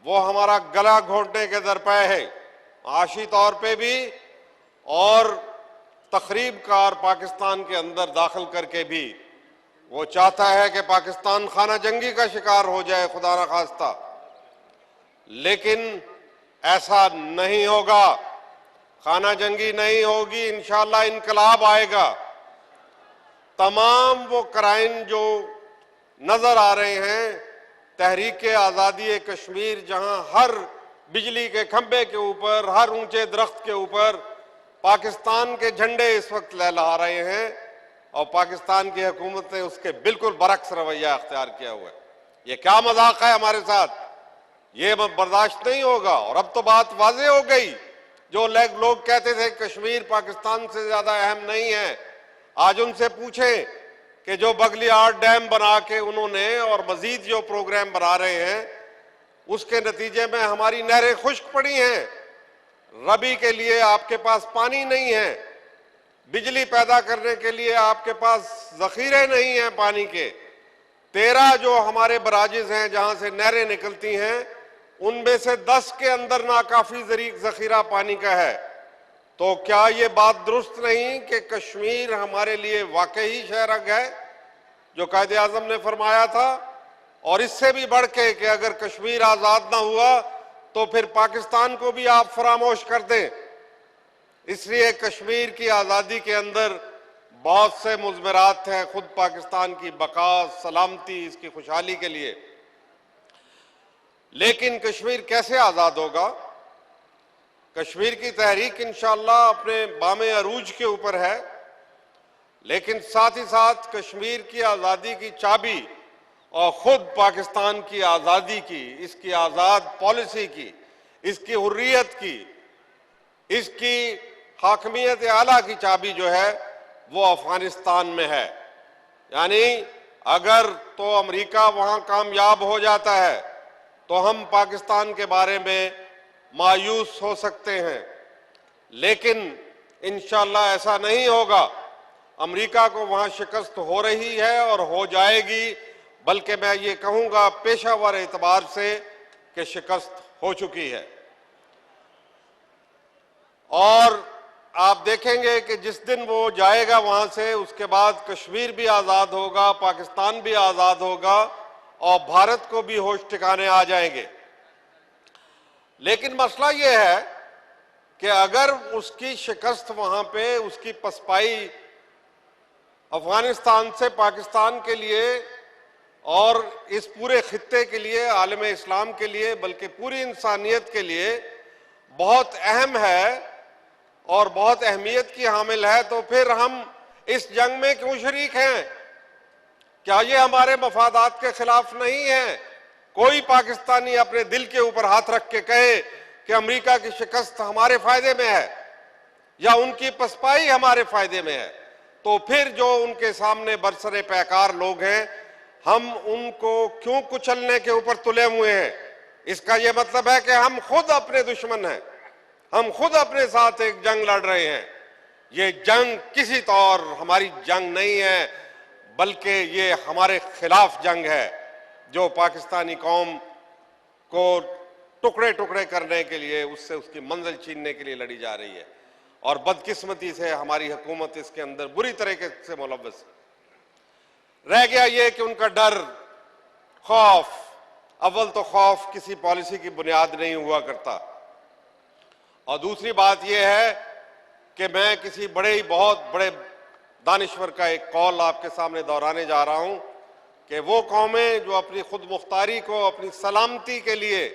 वो हमारा गला घोंटने के दरपे है, माशी तौर पे भी और तखरीब कार पाकिस्तान के अंदर दाखिल करके भी। वो चाहता है कि पाकिस्तान खाना जंगी का शिकार हो जाए, खुदा न खास्ता। लेकिन ऐसा नहीं होगा, खाना जंगी नहीं होगी, इंशाअल्लाह इनकलाब आएगा। तमाम वो क्राइम जो नजर आ रहे हैं, तहरीक आज़ादी कश्मीर, जहां हर बिजली के खंभे के ऊपर, हर ऊंचे दरख्त के ऊपर पाकिस्तान के झंडे इस वक्त लहरा रहे हैं और पाकिस्तान की हुकूमत ने उसके बिल्कुल बरक्स रवैया अख्तियार किया हुआ है। ये क्या मजाक है हमारे साथ, ये बर्दाश्त नहीं होगा। और अब तो बात वाज़ेह हो गई, जो लोग कहते थे कश्मीर पाकिस्तान से ज्यादा अहम नहीं है, आज उनसे पूछें कि जो बगलियार डैम बना के उन्होंने और मजीद जो प्रोग्राम बना रहे हैं, उसके नतीजे में हमारी नहरें खुश्क पड़ी हैं। रबी के लिए आपके पास पानी नहीं है, बिजली पैदा करने के लिए आपके पास जखीरे नहीं हैं पानी के। 13 जो हमारे बराजिज हैं जहां से नहरें निकलती हैं, उनमें से 10 के अंदर नाकाफी जखीरा पानी का है। तो क्या ये बात दुरुस्त नहीं कि कश्मीर हमारे लिए वाकई शहरग है, जो कायदे आजम ने फरमाया था? और इससे भी बढ़ के कि अगर कश्मीर आजाद ना हुआ तो फिर पाकिस्तान को भी आप फरामोश कर दें। इसलिए कश्मीर की आजादी के अंदर बहुत से मुज़मरात हैं, खुद पाकिस्तान की बका, सलामती, इसकी खुशहाली के लिए। लेकिन कश्मीर कैसे आजाद होगा? कश्मीर की तहरीक इंशाअल्लाह अपने बामे अरूज के ऊपर है, लेकिन साथ ही साथ कश्मीर की आज़ादी की चाबी और खुद पाकिस्तान की आज़ादी की, इसकी आज़ाद पॉलिसी की, इसकी हुर्रियत की, इसकी हाकमियत आला की चाबी जो है वो अफगानिस्तान में है। यानी अगर तो अमेरिका वहां कामयाब हो जाता है तो हम पाकिस्तान के बारे में मायूस हो सकते हैं, लेकिन इंशाअल्लाह ऐसा नहीं होगा। अमेरिका को वहां शिकस्त हो रही है और हो जाएगी, बल्कि मैं ये कहूंगा पेशावर एतबार से कि शिकस्त हो चुकी है। और आप देखेंगे कि जिस दिन वो जाएगा वहां से, उसके बाद कश्मीर भी आज़ाद होगा, पाकिस्तान भी आज़ाद होगा और भारत को भी होश ठिकाने आ जाएंगे। लेकिन मसला ये है कि अगर उसकी शिकस्त वहां पे, उसकी पसपाई अफगानिस्तान से पाकिस्तान के लिए और इस पूरे खित्ते के लिए, आलम इस्लाम के लिए, बल्कि पूरी इंसानियत के लिए बहुत अहम है और बहुत अहमियत की हामिल है, तो फिर हम इस जंग में क्यों शरीक हैं? क्या ये हमारे मफादात के खिलाफ नहीं है? कोई पाकिस्तानी अपने दिल के ऊपर हाथ रख के कहे कि अमेरिका की शिकस्त हमारे फायदे में है या उनकी पसपाई हमारे फायदे में है, तो फिर जो उनके सामने बरसरे पैकार लोग हैं, हम उनको क्यों कुचलने के ऊपर तुले हुए हैं? इसका यह मतलब है कि हम खुद अपने दुश्मन हैं, हम खुद अपने साथ एक जंग लड़ रहे हैं। ये जंग किसी तौर हमारी जंग नहीं है, बल्कि ये हमारे खिलाफ जंग है, जो पाकिस्तानी कौम को टुकड़े टुकड़े करने के लिए, उससे उसकी मंजिल छीनने के लिए लड़ी जा रही है। और बदकिस्मती से हमारी हुकूमत इसके अंदर बुरी तरीके से मुलव्वस रह गया। ये कि उनका डर, खौफ, अव्वल तो खौफ किसी पॉलिसी की बुनियाद नहीं हुआ करता, और दूसरी बात यह है कि मैं किसी बहुत बड़े दानिश्वर का एक कौल आपके सामने दोहराने जा रहा हूं कि वो कौमें जो अपनी खुद मुख्तारी को, अपनी सलामती के लिए,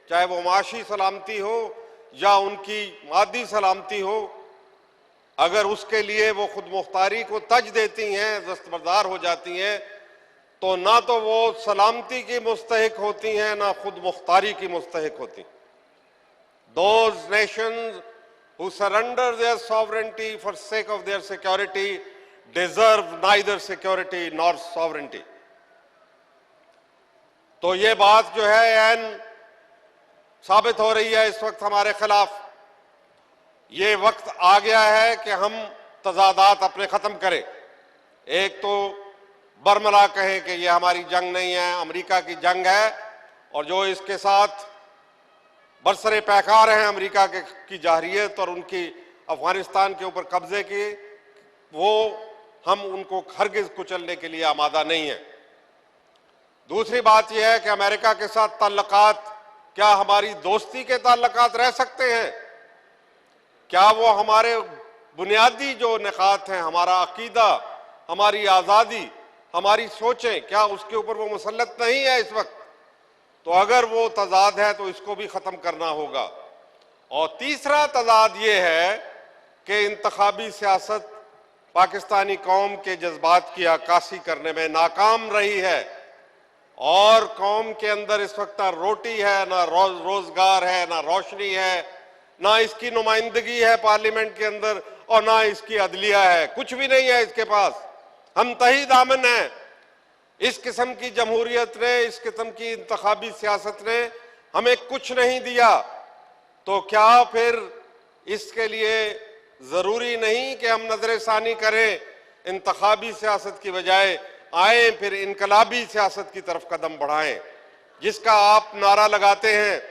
चाहे वो माशी सलामती हो या उनकी मादी सलामती हो, अगर उसके लिए वो खुद मुख्तारी को तज देती हैं, दस्तबरदार हो जाती हैं, तो ना तो वो सलामती की मुस्तहिक होती हैं, ना खुद मुख्तारी की मुस्तहिक होती। Those nations who surrender their sovereignty for sake of their security deserve neither security nor sovereignty. तो ये बात जो है ऐन साबित हो रही है इस वक्त हमारे खिलाफ। ये वक्त आ गया है कि हम तजादात अपने खत्म करें। एक तो बरमला कहें कि ये हमारी जंग नहीं है, अमेरिका की जंग है, और जो इसके साथ बरसरे पैकार हैं अमेरिका की जाहिरियत और उनकी अफगानिस्तान के ऊपर कब्जे की, वो हम उनको हरगिज कुचलने के लिए आमादा नहीं है। दूसरी बात यह है कि अमेरिका के साथ ताल्लुकात क्या हमारी दोस्ती के ताल्लुकात रह सकते हैं? क्या वो हमारे बुनियादी जो निकात हैं, हमारा अकीदा, हमारी आज़ादी, हमारी सोचें, क्या उसके ऊपर वो मुसल्लत नहीं है इस वक्त? तो अगर वो तजाद है तो इसको भी ख़त्म करना होगा। और तीसरा तजाद ये है कि इंतखाबी सियासत पाकिस्तानी कौम के जज्बात की अक्कासी करने में नाकाम रही है और कौम के अंदर इस वक्त ना रोटी है, ना रोजगार है, ना रोशनी है, ना इसकी नुमाइंदगी है पार्लियामेंट के अंदर और ना इसकी अदलिया है, कुछ भी नहीं है इसके पास। हम तही दामन हैं। इस किस्म की जमहूरियत ने, इस किस्म की इंतखाबी सियासत ने हमें कुछ नहीं दिया, तो क्या फिर इसके लिए जरूरी नहीं कि हम नजरसानी करें, इंतखाबी सियासत की बजाय आए फिर इनकलाबी सियासत की तरफ कदम बढ़ाएं, जिसका आप नारा लगाते हैं।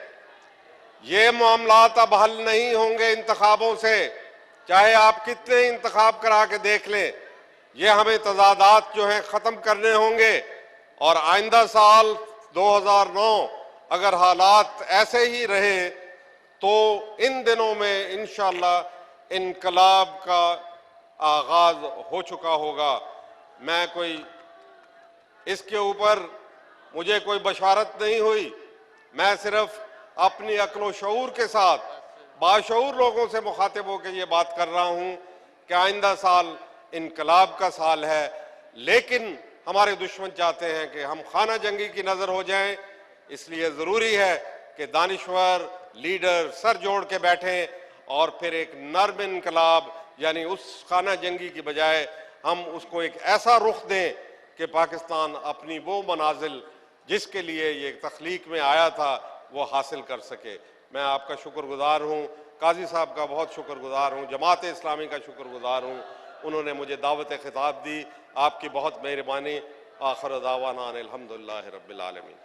ये मामलात अब हल नहीं होंगे इंतखाबों से, चाहे आप कितने इंतखाब करा के देख लें। ये हमें तजादात जो हैं ख़त्म करने होंगे और आइंदा साल 2009 अगर हालात ऐसे ही रहे तो इन दिनों में इंशाअल्लाह इनकलाब का आगाज हो चुका होगा। मैं कोई इसके ऊपर मुझे कोई बशारत नहीं हुई, मैं सिर्फ अपनी अक्ल व शऊर के साथ बाशऊर लोगों से मुखातिब होकर ये बात कर रहा हूँ कि आइंदा साल इनकलाब का साल है, लेकिन हमारे दुश्मन चाहते हैं कि हम खाना जंगी की नज़र हो जाएं। इसलिए ज़रूरी है कि दानिश्वर लीडर सर जोड़ के बैठें और फिर एक नर्म इनकलाब यानी उस खाना जंगी की बजाय हम उसको एक ऐसा रुख दें कि पाकिस्तान अपनी वो मनाजिल जिसके लिए ये तख्लीक में आया था वो हासिल कर सके। मैं आपका शुक्रगुजार हूँ, काजी साहब का बहुत शुक्रगुजार हूँ, जमात इस्लामी का शुक्रगुजार हूँ, उन्होंने मुझे दावत खिताब दी। आपकी बहुत मेहरबानी। आखिर दावाना अनिल हम्दुलिल्लाहि रब्बिल आलमीन।